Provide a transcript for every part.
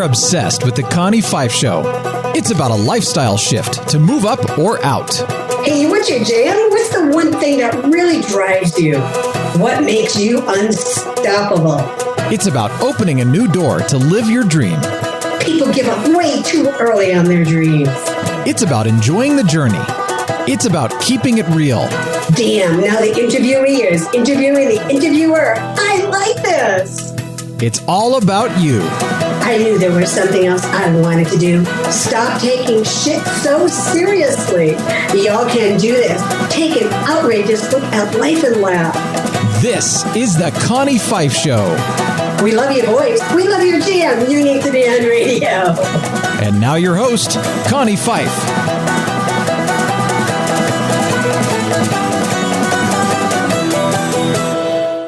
obsessed with the Connie Pheiff Show. It's about a lifestyle shift to move up or out. Hey, what's your jam? What's the one thing that really drives you? What makes you unstoppable? It's about opening a new door to live your dream. People give up way too early on their dreams. It's about enjoying the journey. It's about keeping it real. Damn, now the interviewee is interviewing the interviewer. I like this. It's all about you. I knew there was something else I wanted to do. Stop taking shit so seriously. Y'all can do this. Take an outrageous look at life and laugh. This is the Connie Pheiff Show. We love your voice. We love your jam. You need to be on radio. And now your host, Connie Pheiff.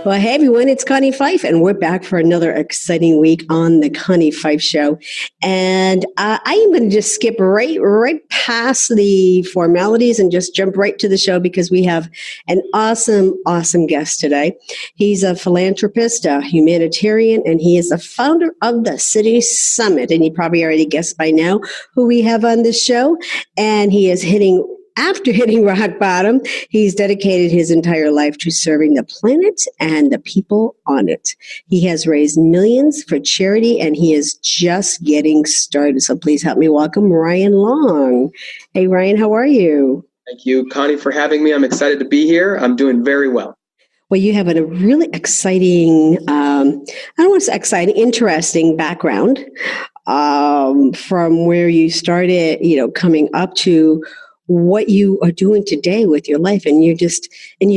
Well, hey everyone, it's Connie Pheiff, and we're back for another exciting week on the Connie Pheiff Show. And I am going to just skip right past the formalities and just jump right to the show because we have an awesome guest today. He's a philanthropist, a humanitarian, and he is the founder of the City Summit. And you probably already guessed by now who we have on this show. And he is After hitting rock bottom, he's dedicated his entire life to serving the planet and the people on it. He has raised millions for charity, and he is just getting started. So please help me welcome Ryan Long. Hey, Ryan, how are you? Thank you, Connie, for having me. I'm excited to be here. I'm doing very well. Well, you have a really exciting, I don't want to say exciting, interesting background from where you started, coming up to what you are doing today with your life, and you're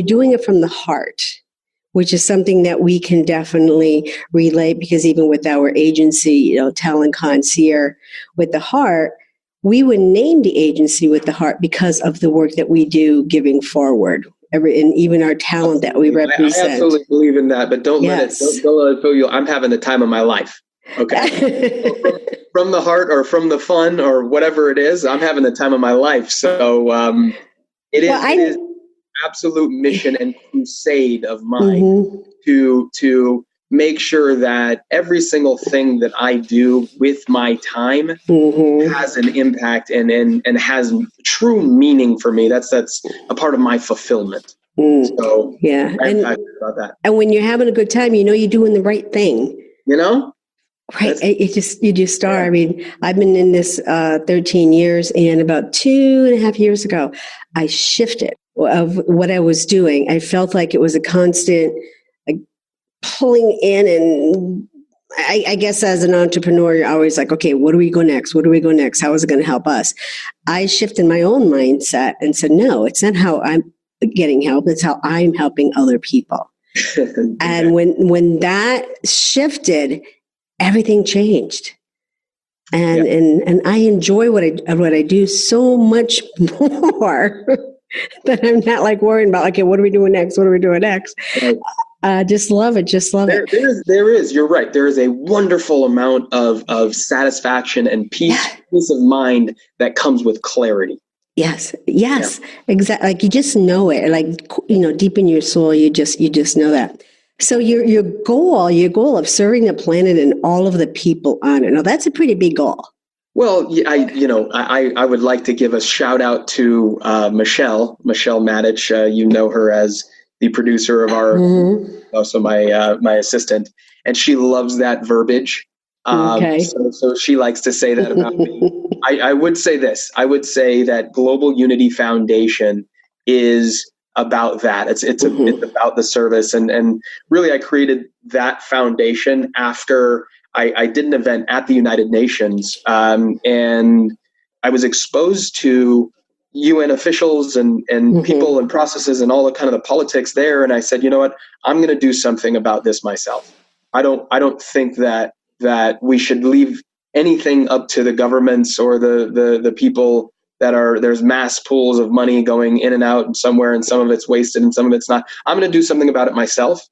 doing it from the heart, which is something that we can definitely relate, because even with our agency, Talent Concierge with the heart, we would name the agency with the heart because of the work that we do giving forward, and even our talent that we represent. I absolutely believe in that, but don't let it fool you. I'm having the time of my life. Okay. From the heart or from the fun or whatever it is, I'm having the time of my life. So it is absolute mission and crusade of mine to make sure that every single thing that I do with my time has an impact and has true meaning for me. That's a part of my fulfillment. So yeah, I'm passionate about that. And when you're having a good time, you're doing the right thing. Right. You just are. Yeah. I mean, I've been in this 13 years, and about 2.5 years ago, I shifted of what I was doing. I felt like it was a constant pulling in, and I guess as an entrepreneur, you're always like, okay, what do we go next? What do we go next? How is it going to help us? I shifted my own mindset and said, no, it's not how I'm getting help. It's how I'm helping other people. And when that shifted, everything changed, and I enjoy what I do so much more that I'm not like worrying about, okay, what are we doing next? What are we doing next? Just love it. There is. You're right. There is a wonderful amount of satisfaction and peace of mind that comes with clarity. Yes, exactly. Like you just know it. Like deep in your soul, you just know that. So your goal of serving the planet and all of the people on it. Now that's a pretty big goal. Well, I would like to give a shout out to Michelle Matich. You know her as the producer of our, also my assistant, and she loves that verbiage. So she likes to say that about me. I would say this. I would say that Global Unity Foundation is about that. It's about the service, and really I created that foundation after I did an event at the United Nations, and I was exposed to UN officials and people and processes and all the kind of the politics there, and I said, you know what, I'm going to do something about this myself. I don't think that we should leave anything up to the governments or the people that there's mass pools of money going in and out and somewhere, and some of it's wasted and some of it's not. I'm going to do something about it myself.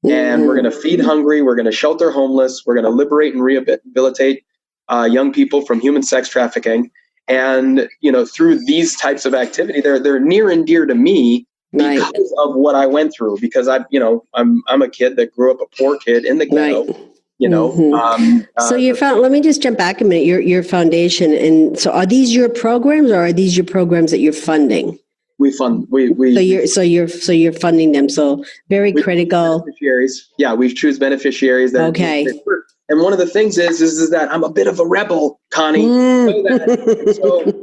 And we're going to feed hungry. We're going to shelter homeless. We're going to liberate and rehabilitate young people from human sex trafficking. And, through these types of activity, they're near and dear to me because of what I went through, because I'm a kid that grew up a poor kid in the ghetto. So let me just jump back a minute. Your foundation, and so are these your programs, or are these your programs that you're funding? We fund. So you're funding them. So very critical. Beneficiaries. Yeah, we choose beneficiaries. Okay. And one of the things is that I'm a bit of a rebel, Connie. So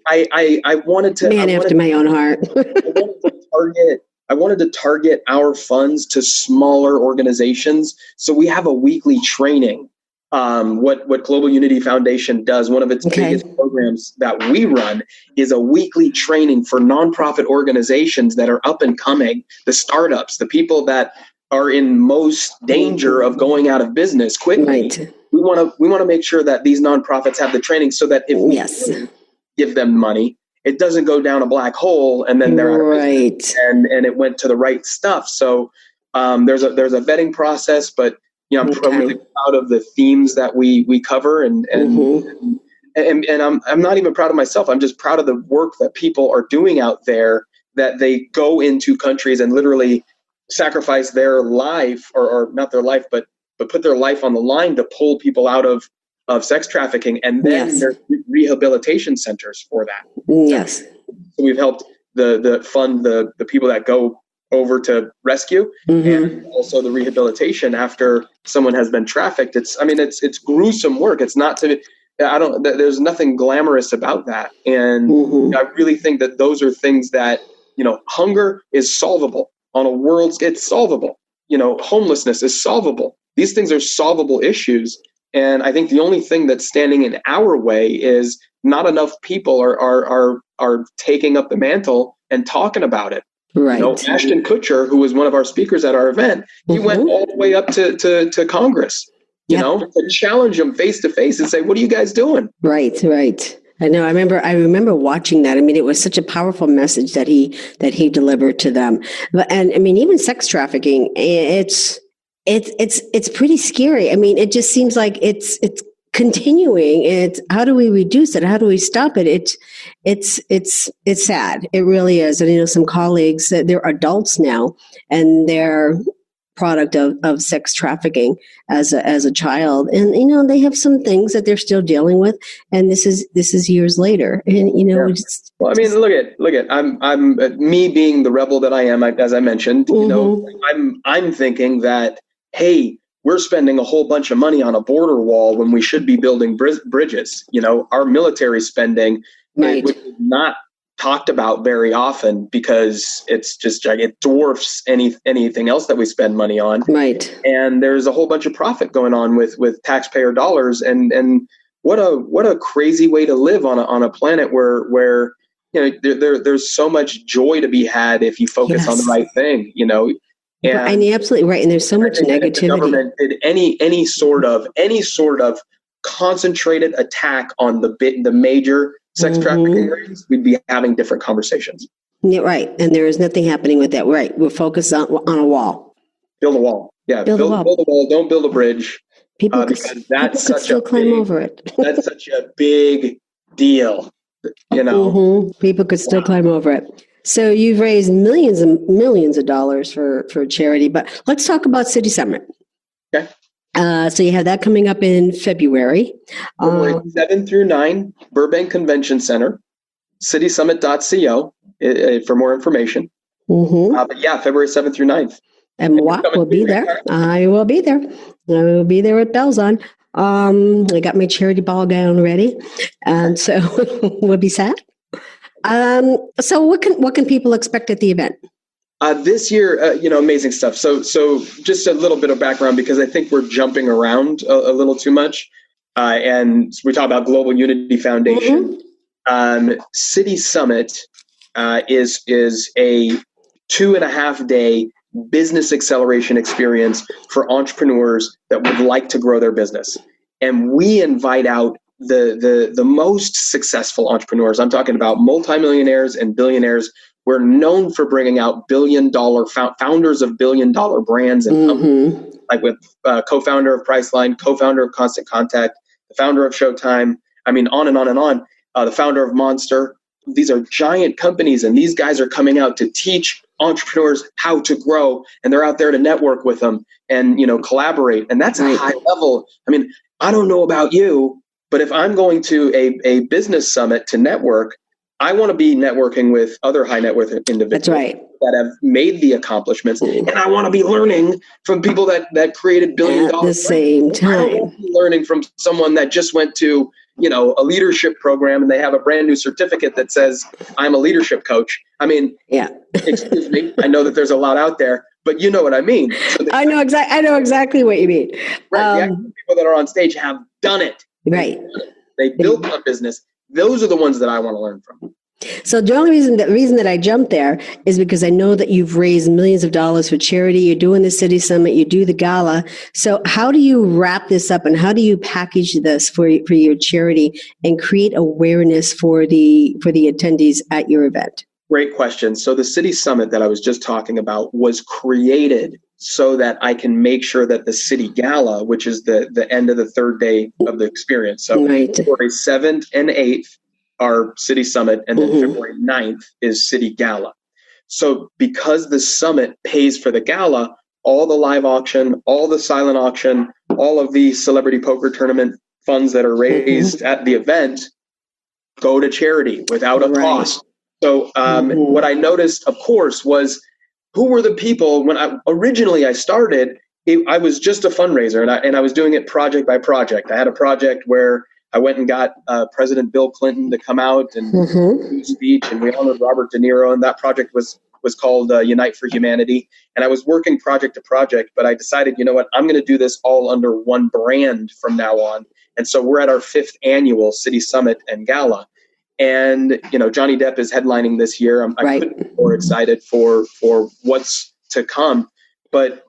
I wanted to. Man after my own heart. I wanted to target our funds to smaller organizations. So we have a weekly training. What Global Unity Foundation does, one of its biggest programs that we run, is a weekly training for nonprofit organizations that are up and coming, the startups, the people that are in most danger of going out of business quickly. Right. We want to make sure that these nonprofits have the training so that if we give them money, it doesn't go down a black hole and then they're out of business, and it went to the right stuff. So there's a vetting process, but I'm really proud of the themes that we cover, and I'm not even proud of myself. I'm just proud of the work that people are doing out there, that they go into countries and literally sacrifice their life, or not their life, but put their life on the line to pull people out of sex trafficking, and then there's rehabilitation centers for that. Yes. So we've helped the fund the people that go over to rescue, and also the rehabilitation after someone has been trafficked. It's gruesome work. It's not to, there's nothing glamorous about that. And I really think that those are things that, hunger is solvable on a world scale. It's solvable. Homelessness is solvable. These things are solvable issues. And I think the only thing that's standing in our way is not enough people are taking up the mantle and talking about it. Right. Ashton Kutcher, who was one of our speakers at our event, he went all the way up to Congress, to challenge them face to face and say, "What are you guys doing?" Right. I know. I remember watching that. I mean, it was such a powerful message that he delivered to them. And I mean, even sex trafficking, it's pretty scary. I mean, it just seems like it's continuing. How do we reduce it? How do we stop it? It's sad. It really is. And some colleagues, they're adults now, and they're product of sex trafficking as a child, and they have some things that they're still dealing with. And this is years later. And well, I mean, look at I'm me being the rebel that I am. As I mentioned, I'm thinking that, hey, we're spending a whole bunch of money on a border wall when we should be building bridges. Our military spending, which is not talked about very often because it's just it dwarfs anything else that we spend money on. Right. And there's a whole bunch of profit going on with taxpayer dollars. And what a crazy way to live on a planet where there's so much joy to be had if you focus on the right thing. And you're absolutely right. And there's so much negativity. If the government did any sort of concentrated attack on the major sex trafficking rings, we'd be having different conversations. Yeah, right. And there is nothing happening with that. Right. We're focused on a wall. Build a wall. Yeah. Build a wall. Don't build a bridge. People could still climb over it. That's such a big deal. People could still climb over it. So you've raised millions and millions of dollars for charity, but let's talk about City Summit. Okay. So you have that coming up in February. February 7 through 9, Burbank Convention Center, citysummit.co for more information. But yeah, February 7th through 9th. And Mwak will be there. I will be there. I will be there with bells on. I got my charity ball gown ready, and so we'll be set. So what can people expect at the event? This year, amazing stuff. So just a little bit of background, because I think we're jumping around a little too much. And we talk about Global Unity Foundation. City Summit is a 2.5-day business acceleration experience for entrepreneurs that would like to grow their business. And we invite out the most successful entrepreneurs. I'm talking about multimillionaires and billionaires. We're known for bringing out billion-dollar founders of billion-dollar brands and companies, like with co-founder of Priceline, co-founder of Constant Contact, the founder of Showtime. I mean, on and on and on. The founder of Monster. These are giant companies, and these guys are coming out to teach entrepreneurs how to grow, and they're out there to network with them and, collaborate. And that's a high level. I mean, I don't know about you, but if I'm going to a business summit to network, I want to be networking with other high net worth individuals that have made the accomplishments. And I want to be learning from people that created billion-dollar at the same time. I don't want to be learning from someone that just went to, a leadership program and they have a brand new certificate that says I'm a leadership coach. I mean, excuse me. I know that there's a lot out there, but you know what I mean. So I know exactly what you mean. Right. The people that are on stage have done it. Right. They built a business. Those are the ones that I want to learn from. So the only reason that I jumped there is because I know that you've raised millions of dollars for charity. You're doing the City Summit, you do the gala. So how do you wrap this up and how do you package this for your charity and create awareness for the attendees at your event? Great question. So the City Summit that I was just talking about was created so that I can make sure that the City Gala, which is the end of the third day of the experience. So February 7th and 8th are City Summit, and then February 9th is City Gala. So because the summit pays for the gala, all the live auction, all the silent auction, all of the celebrity poker tournament funds that are raised at the event go to charity without a cost. So what I noticed, of course, was who were the people when I started, I was just a fundraiser and I was doing it project by project. I had a project where I went and got President Bill Clinton to come out and do a speech, and we honored Robert De Niro. And that project was called Unite for Humanity. And I was working project to project, but I decided, you know what, I'm going to do this all under one brand from now on. And so we're at our 5th annual City Summit and Gala. And, Johnny Depp is headlining this year. I couldn't be more excited for what's to come. But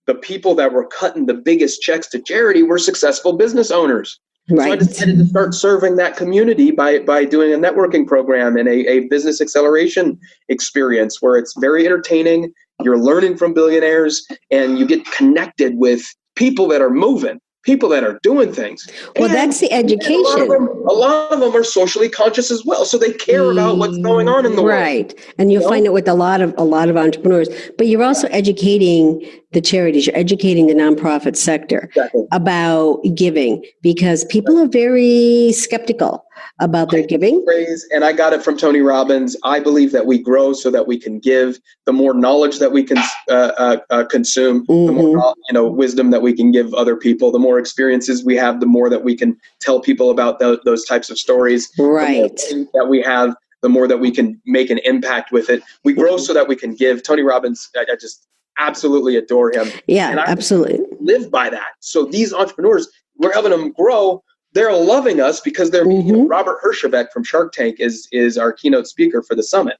the people that were cutting the biggest checks to charity were successful business owners. So I decided to start serving that community by doing a networking program and a business acceleration experience where it's very entertaining. You're learning from billionaires and you get connected with people that are moving, people that are doing things. Well, that's the education. A lot of them are socially conscious as well. So they care about what's going on in the world. Right. And you'll find it with a lot of entrepreneurs, but you're also educating the charities, you're educating the nonprofit sector about giving because people are very skeptical about their giving. And I got it from Tony Robbins. I believe that we grow so that we can give. The more knowledge that we can consume, the more wisdom that we can give other people, the more experiences we have, the more that we can tell people about those types of stories. Right. The more that we have, the more that we can make an impact with it. We grow so that we can give. Tony Robbins, I just absolutely adore him. Yeah, and I absolutely live by that. So these entrepreneurs, we're helping them grow. They're loving us because they're Robert Herjavec from Shark Tank is our keynote speaker for the summit,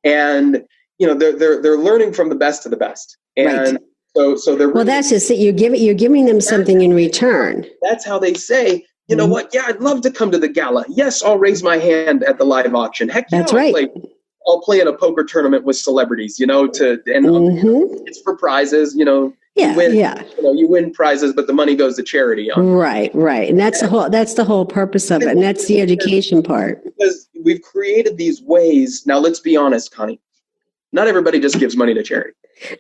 and they're learning from the best of the best. And so they're that's just it. You're giving them something in return. That's how they say, you know what? Yeah, I'd love to come to the gala. Yes, I'll raise my hand at the live auction. Heck yeah, that's right. I'll play in a poker tournament with celebrities, it's for prizes, you win prizes, but the money goes to charity. Right. And that's the whole purpose of it. And that's the education part. Because we've created these ways. Now, let's be honest, Connie, not everybody just gives money to charity.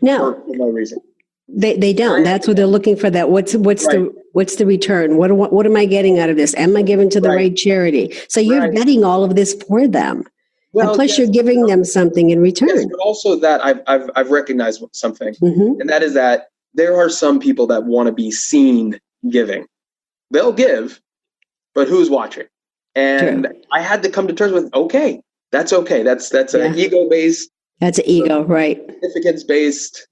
No. For no reason. They don't. That's what they're looking for. That what's the return? What am I getting out of this? Am I giving to the right charity? So you're vetting all of this for them. Well, and plus, you're giving them something in return. Yes, but also that I've recognized something, and that is that there are some people that want to be seen giving. They'll give, but who's watching? And I had to come to terms with, that's okay. That's an ego-based. That's an ego, right? Significance-based,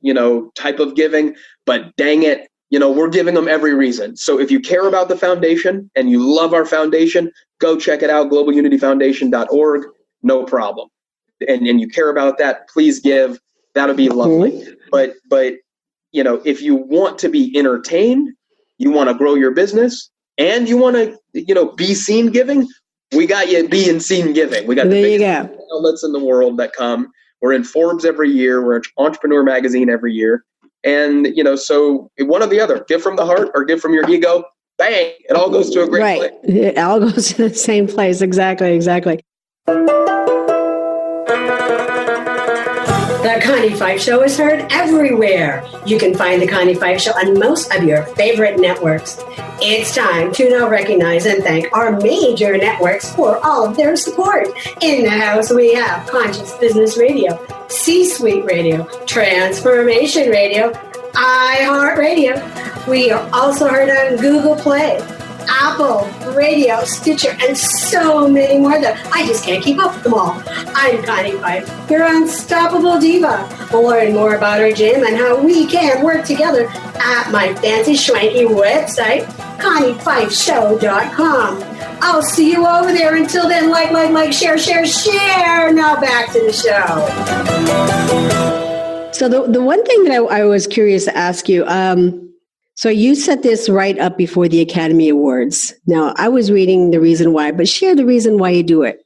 type of giving. But dang it, we're giving them every reason. So if you care about the foundation and you love our foundation, go check it out, globalunityfoundation.org. No problem. And you care about that, please give. That'll be lovely. But if you want to be entertained, you want to grow your business, and you want to, be seen giving, we got you be and seen giving. We got the biggest outlets in the world that come. We're in Forbes every year. We're in Entrepreneur Magazine every year. And, so one or the other, give from the heart or give from your ego, bang, it all goes to a great place. It all goes to the same place. Exactly. The Connie Pheiff Show is heard everywhere. You can find The Connie Pheiff Show on most of your favorite networks. It's time to now recognize and thank our major networks for all of their support. In the house, we have Conscious Business Radio, C-Suite Radio, Transformation Radio, iHeartRadio. We are also heard on Google Play, Apple, Radio, Stitcher, and so many more that I just can't keep up with them all. I'm Connie Pheiff, your unstoppable diva. Learn more about our gym and how we can work together at my fancy schwanky website, ConniePheiffShow.com. I'll see you over there. Until then, like, share. Now back to the show. So the one thing that I was curious to ask you, so you set this right up before the Academy Awards. Now, I was reading the reason why, but share the reason why you do it.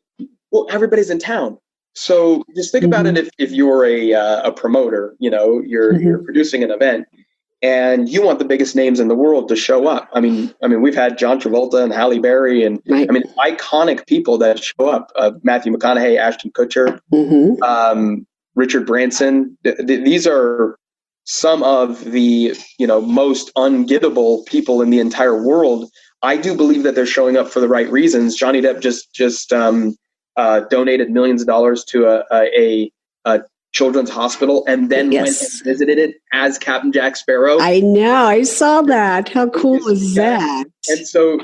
Well, everybody's in town. So just think about it if you're a promoter, you're producing an event and you want the biggest names in the world to show up. I mean, we've had John Travolta and Halle Berry and iconic people that show up, Matthew McConaughey, Ashton Kutcher, Richard Branson. These are some of the, most ungettable people in the entire world. I do believe that they're showing up for the right reasons. Johnny Depp just donated millions of dollars to a children's hospital and then went and visited it as Captain Jack Sparrow. I know. I saw that. How cool was that? And so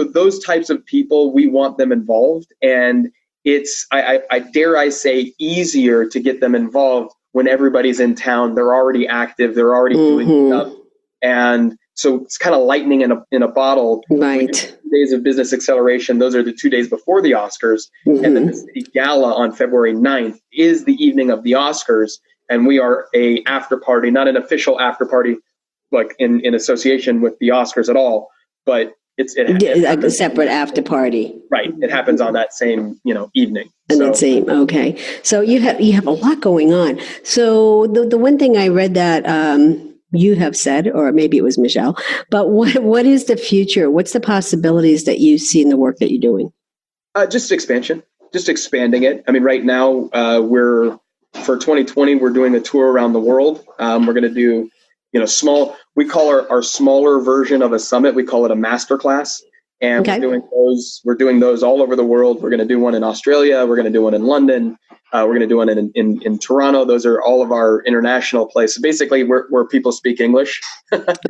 those types of people, we want them involved. And it's, I dare I say, easier to get them involved when everybody's in town. They're already active. They're already doing stuff. And so it's kind of lightning in a bottle. Right. 2 days of business acceleration. Those are the 2 days before the Oscars. And then the City Gala on February 9th is the evening of the Oscars. And we are a after party, not an official after party, like in association with the Oscars at all, but it's a separate after party. Right. It happens on that same, evening. And that same, okay. So you have a lot going on. So the one thing I read that you have said, or maybe it was Michelle, but what is the future? What's the possibilities that you see in the work that you're doing? Just expansion, just expanding it. I mean, right now for 2020, we're doing a tour around the world. We're going to do, we call our smaller version of a summit. We call it a masterclass. And we're doing those all over the world. We're going to do one in Australia. We're going to do one in London. We're going to do one in Toronto. Those are all of our international places. Basically, where people speak English.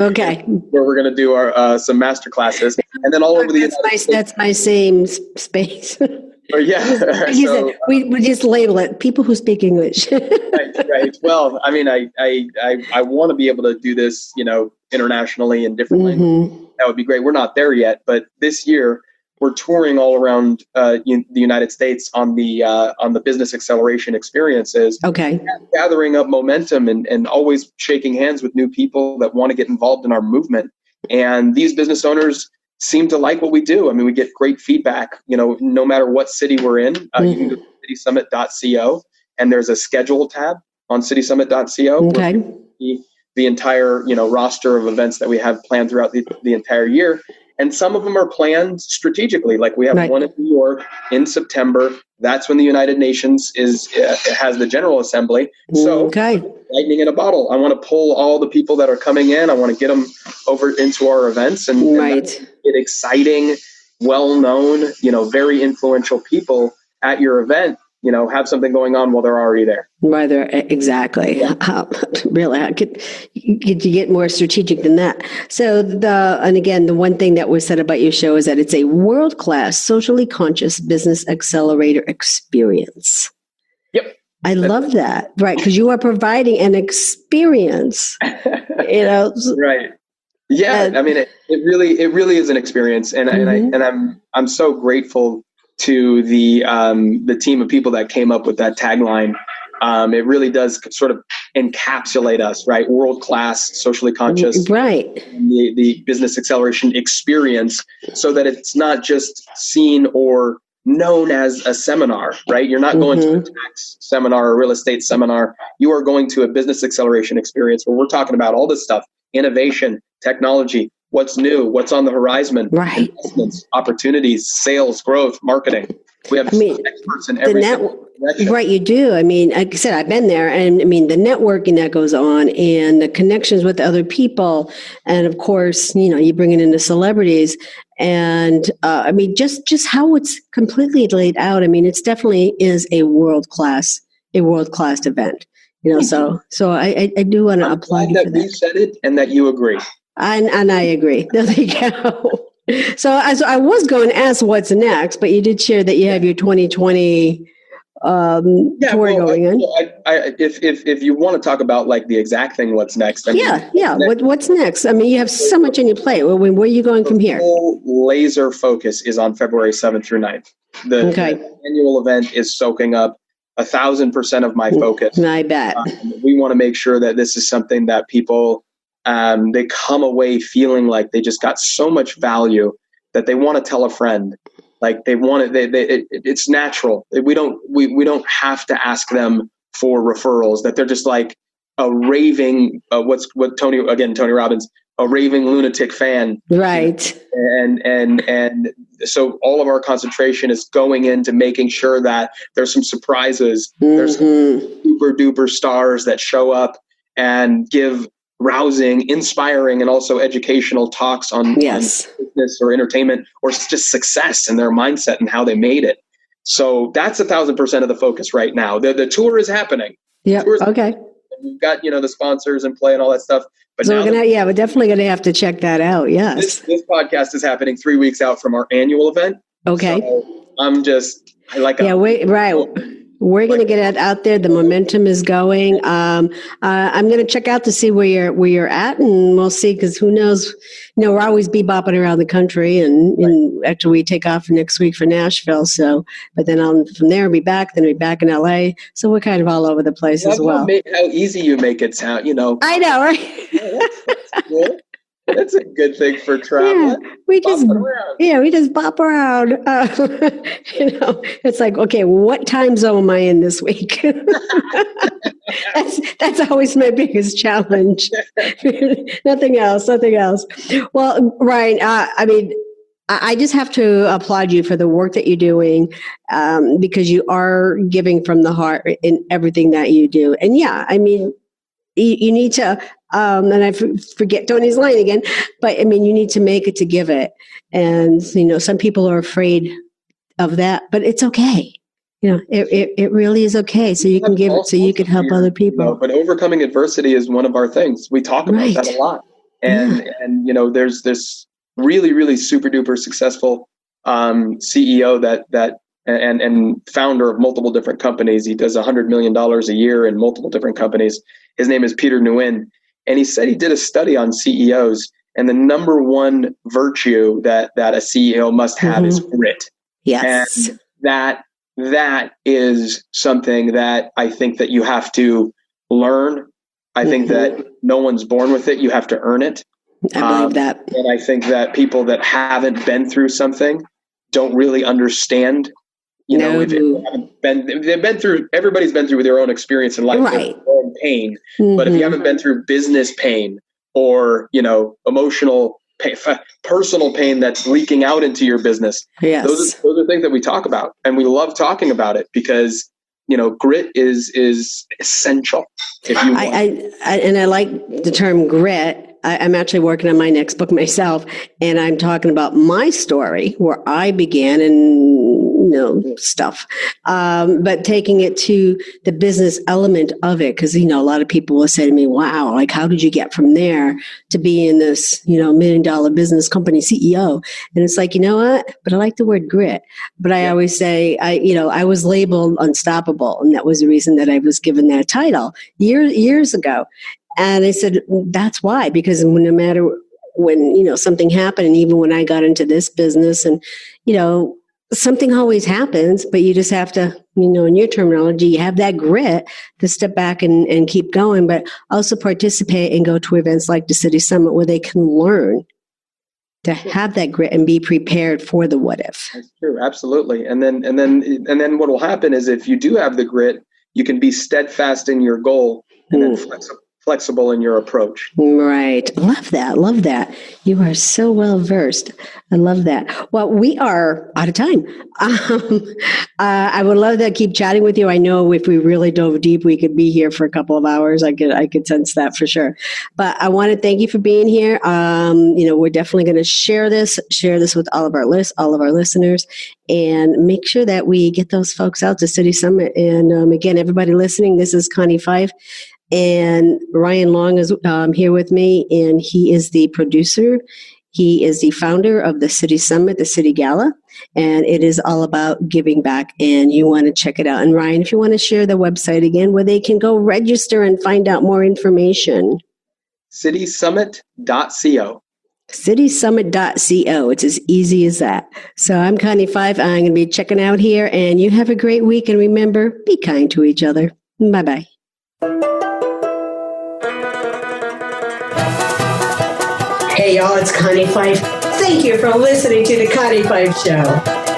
Okay. Where we're going to do our some master classes, and then all over the United States. That's my same space. Oh, yeah. So, we just label it people who speak English. Right. Well, I mean, I want to be able to do this, internationally in different languages. That would be great. We're not there yet, but this year we're touring all around the United States on the business acceleration experiences. Okay. Gathering up momentum and always shaking hands with new people that want to get involved in our movement. And these business owners seem to like what we do. I mean, we get great feedback, no matter what city we're in. You can go to citysummit.co and there's a schedule tab on citysummit.co. Okay. The entire, roster of events that we have planned throughout the entire year. And some of them are planned strategically. Like we have one in New York in September. That's when the United Nations has the General Assembly. So lightning in a bottle. I want to pull all the people that are coming in. I want to get them over into our events and get exciting, well-known, very influential people at your event. Have something going on while they're already there. Right there, exactly. Really, could you get more strategic than that? So and again, the one thing that was said about your show is that it's a world-class, socially conscious business accelerator experience. Yep. I love that, right? Because you are providing an experience. Right. Yeah. I mean, it really is an experience, and I'm so grateful to the team of people that came up with that tagline. It really does sort of encapsulate us, right? World-class, socially conscious, right? The business acceleration experience, so that it's not just seen or known as a seminar, right? You're not going to a tax seminar or a real estate seminar. You are going to a business acceleration experience where we're talking about all this stuff: innovation, technology, what's new, what's on the horizon, right? Investments, opportunities, sales, growth, marketing. We have experts in every direction. Right, you do. I mean, like I said, I've been there, and I mean, the networking that goes on and the connections with other people. And of course, you bring it into celebrities. And I mean, just how it's completely laid out. I mean, it's definitely is a world-class event. So I do want to applaud you for that. You said it and that you agree. And I agree. There you go. So I was going to ask what's next, but you did share that you have your 2020 tour going on. If you want to talk about like the exact thing, what's next? What's next? I mean, you have so much on your plate. Where are you going from here? Full laser focus is on February 7th through 9th. The annual event is soaking up 1,000% of my focus. I bet. We want to make sure that this is something that people, they come away feeling like they just got so much value that they want to tell a friend. Like they want it. It's natural. We don't have to ask them for referrals. That they're just like a raving, Tony Robbins, a raving lunatic fan. Right. And so all of our concentration is going into making sure that there's some surprises. Mm-hmm. There's some super duper stars that show up and give rousing, inspiring, and also educational talks on business or entertainment or just success and their mindset and how they made it. So that's 1,000% of the focus right now. The tour is happening. Yeah. Okay. We've got, the sponsors in play and all that stuff. But so we're definitely going to have to check that out. Yes. This podcast is happening 3 weeks out from our annual event. Okay. So we're going to get it out there. The momentum is going. I'm going to check out to see where you're at, and we'll see, because who knows? We'll always be bopping around the country, and actually we take off next week for Nashville. So, but then from there we'll be back. Then we'll be back in LA. So we're kind of all over the place as well. How easy you make it sound, I know, right? That's cool. That's a good thing for traveling. Yeah, we just bop around. It's like, okay, what time zone am I in this week? That's always my biggest challenge. Nothing else. Well, Ryan, I just have to applaud you for the work that you're doing, because you are giving from the heart in everything that you do. And you need to, and I forget Tony's line again, but you need to make it to give it. And, some people are afraid of that, but it's okay. It really is okay. So you can give it, so you can help other people. But overcoming adversity is one of our things. We talk about that a lot. And there's this really, really super duper successful CEO that and founder of multiple different companies. He does $100 million a year in multiple different companies. His name is Peter Nguyen. And he said he did a study on CEOs, and the number one virtue that a CEO must have is grit. Yes. And that is something that I think that you have to learn. I think that no one's born with it. You have to earn it. I believe that. And I think that people that haven't been through something don't really understand. They've been through, everybody's been through their own experience in life, their own pain. But if you haven't been through business pain or, emotional pain, personal pain that's leaking out into your business, those are things that we talk about. And we love talking about it because, grit is essential. If you want. I like the term grit. I'm actually working on my next book myself, and I'm talking about my story where I began and stuff, but taking it to the business element of it, because a lot of people will say to me, "Wow, like how did you get from there to be in this $1 million business company CEO?" And it's like, what? But I like the word grit. But I always say, I was labeled unstoppable, and that was the reason that I was given that title years ago. And I said, that's why, because no matter when, something happened, and even when I got into this business and, something always happens, but you just have to, in your terminology, you have that grit to step back and keep going, but also participate and go to events like the City Summit where they can learn to have that grit and be prepared for the what if. That's true. Absolutely. And then what will happen is if you do have the grit, you can be steadfast in your goal and then flexible in your approach. Right. Love that. Love that. You are so well versed. I love that. Well, we are out of time. I would love to keep chatting with you. I know if we really dove deep, we could be here for a couple of hours. I could sense that for sure. But I want to thank you for being here. We're definitely going to share this with all of our listeners, and make sure that we get those folks out to City Summit. And again, everybody listening, this is Connie Pheiff. And Ryan Long is here with me, and he is the producer. He is the founder of the City Summit, the City Gala, and it is all about giving back, and you want to check it out. And Ryan, if you want to share the website again where they can go register and find out more information. citysummit.co. citysummit.co. It's as easy as that. So I'm Connie Pheiff. I'm going to be checking out here, and you have a great week. And remember, be kind to each other. Bye-bye. Hey, y'all, it's Connie Pheiff. Thank you for listening to The Connie Pheiff Show.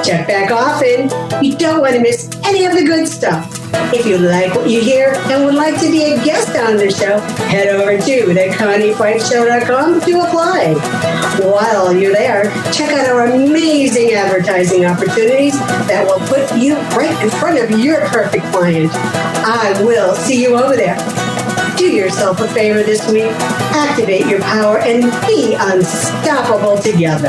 Check back often. You don't want to miss any of the good stuff. If you like what you hear and would like to be a guest on the show, head over to theconniefeifshow.com to apply. While you're there, check out our amazing advertising opportunities that will put you right in front of your perfect client. I will see you over there. Do yourself a favor this week. Activate your power and be unstoppable together.